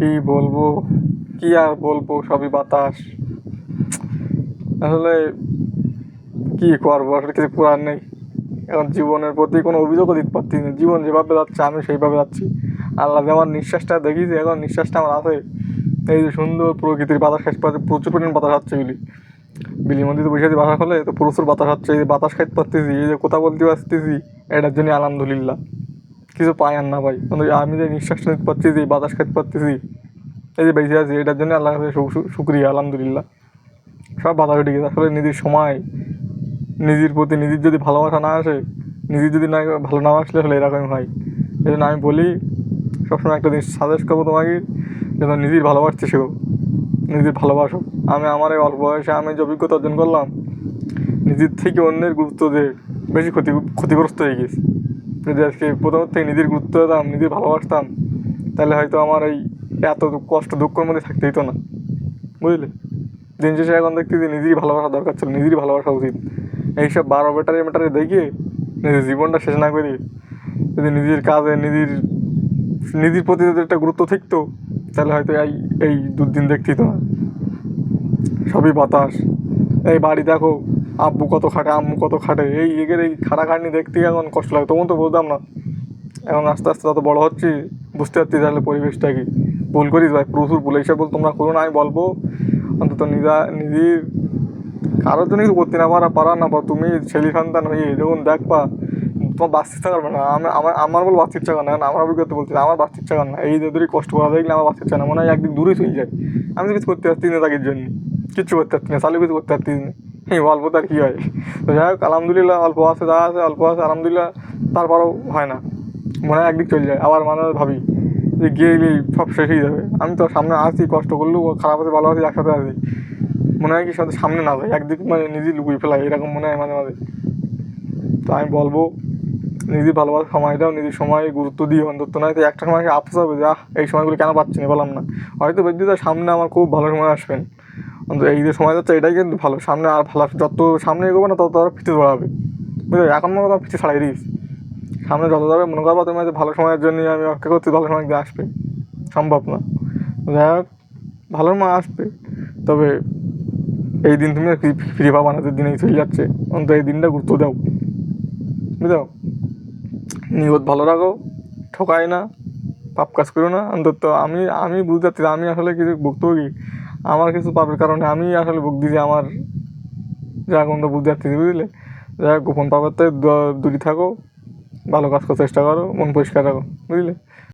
কি বলবো, কি আর বলবো, সবই বাতাস। আসলে কি করবো, আসলে কিছু করার নেই। এখন জীবনের প্রতি কোনো অভিযোগও দিতে পারছি না। জীবন যেভাবে যাচ্ছে আমি সেইভাবে যাচ্ছি। আল্লাহ যে আমার নিঃশ্বাসটা দেখিয়েছে, এখন নিঃশ্বাসটা আমার আছে। এই যে সুন্দর প্রকৃতির বাতাস খাইতে পারছি, প্রচুর পরিমাণ বাতাস হচ্ছে বিলির মধ্যে তো বসে বাসা খোলে তো প্রচুর বাতাস হচ্ছে। এই যে বাতাস খাইতে পারতেছি, এই যে কথা বলতে পারতেছি, এটার জন্য আলহামদুলিল্লাহ। কিছু পাই আর না পাই, কিন্তু আমি যে নিঃশ্বাসটা নিতে পারছি, যে বাতাস খাইতে পারতেছি, এই যে বেঁচে আছি, এটার জন্য আল্লাহ কাছে শুক্রিয়া, আলহামদুলিল্লাহ। সব বাধা ঘটে গেছে। আসলে নিজের সময়, নিজের প্রতি নিজের যদি ভালোবাসা না আসে, নিজের যদি না ভালো না আসলে হলে এরকমই হয়। এই জন্য আমি বলি, সবসময় একটা জিনিস সাজেস্ট করবো তোমাকে, যেন নিজের ভালোবাসতে শেখো, নিজের ভালোবাসো। আমি আমার এই অল্প বয়সে আমি যে অভিজ্ঞতা অর্জন করলাম, নিজের থেকে অন্যের গুরুত্ব দিয়ে বেশি ক্ষতিগ্রস্ত হয়ে গেছি। যদি আজকে প্রথম থেকে নিজের গুরুত্ব দিতাম, নিজের ভালোবাসতাম, তাহলে হয়তো আমার এই এত কষ্ট দুঃখের মধ্যে থাকতে হতো না, বুঝলে। দিন শেষে এখন দেখতেছি নিজেরই ভালোবাসা দরকার ছিল, নিজেরই ভালোবাসা উচিত। এইসব বারো ব্যাটারি দেখিয়ে নিজের জীবনটা শেষ না করি, যদি নিজের কাজে নিজের প্রতি যদি একটা গুরুত্ব থাকতো, তাহলে হয়তো এই দুর্দিন দেখতেই তো না। সবই বাতাস। এই বাড়ি দেখো, আব্বু কত খাটে, আম্মু কত খাটে, এই এগের এই খাটাখাটনি দেখতে এখন কষ্ট লাগে। তখন তো বুঝতাম না, এখন আস্তে আস্তে যত বড় হচ্ছি বুঝতে পারছি তাহলে পরিবেশটা কি। ভুল করিস ভাই, প্রচুর ভুল। এইসব ভুল তোমরা করো না, আমি বলবো। অন্তত নিজের কারোর জন্য কিছু করতে না পারা না পারো, তুমি ছেলে সন্তান হয়ে যখন দেখবা তোমার বাঁচতে ইচ্ছা করবে না। আমার বল বাঁচতে ইচ্ছা করে না, আমার অভিজ্ঞতা বলছি, আমার বাঁচতে ইচ্ছা করে না। এই যে দূরে কষ্ট করা দেখলে আমার বাঁচতে ইচ্ছা না, মনে হয় একদিন দূরেই চলে যায়। আমি তো কিছু করতে পারছি না তাদের জন্য, কিচ্ছু করতে পারছি না, চালু কিছু করতে পারছি না। এই অল্প তার কী হয়। তো যাই হোক, আলহামদুলিল্লাহ, অল্প আছে যা আছে, অল্প আছে আলহামদুলিল্লাহ। তারপরেও হয় না, মনে হয় একদিক চলে যায়। আবার মানে ভাবি যে গিয়ে সব শেষ হয়ে যাবে। আমি তো সামনে আসি, কষ্ট করলেও খারাপ আছে ভালো আছি একসাথে আছি, মনে হয় কি সাথে সামনে না যায়, একদিক মানে নিজেই লুকিয়ে ফেলাই, এরকম মনে হয় মাঝে মাঝে। তো আমি বলবো, নিজের ভালোবাসা সময় দাও, নিজের সময় গুরুত্ব দিয়ে। অন্তত নয় তো একটা সময় আফসোস হবে যে এই সময়গুলো কেন পাচ্ছি না, বললাম না। হয়তো বুঝতে তো সামনে আমার খুব ভালো সময় আসবেন, অন্তত এই যে সময় যাচ্ছে এটাই কিন্তু ভালো। সামনে আর ভালো, যত সামনে এগোবে না তত আরও পিছিয়ে বাড়াবে, বুঝলে। এখন মনে করো পিছিয়ে ছাড়াই দিস, সামনে যত যাবে মনে করবো তুমি যে ভালো সময়ের জন্য আমি অপেক্ষা করছি, ভালো সময় আসবে, সম্ভব না। যাই হোক, ভালো সময় আসবে, তবে এই দিন তুমি ফিরে পাবা না, যে দিনেই চলে যাচ্ছে। অন্তত এই দিনটা গুরুত্ব দাও, বুঝলো। নিয়ত ভালো রাখো, ঠকাই না, পাপ কাজ করো না। অন্তত আমি বুঝতে পারছি, আমি আসলে কিছু ভুক্তভোগী, আমার কিছু পাপের কারণে আমি আসলে ভুগ দিয়েছি। আমার যা এখন তো বুঝতে পারছি, বুঝলে। যাই হোক, গোপন পাপের থেকে দূরে থাকো, ভালো কাজ করার চেষ্টা করো, মন পরিষ্কার রাখো, বুঝলে।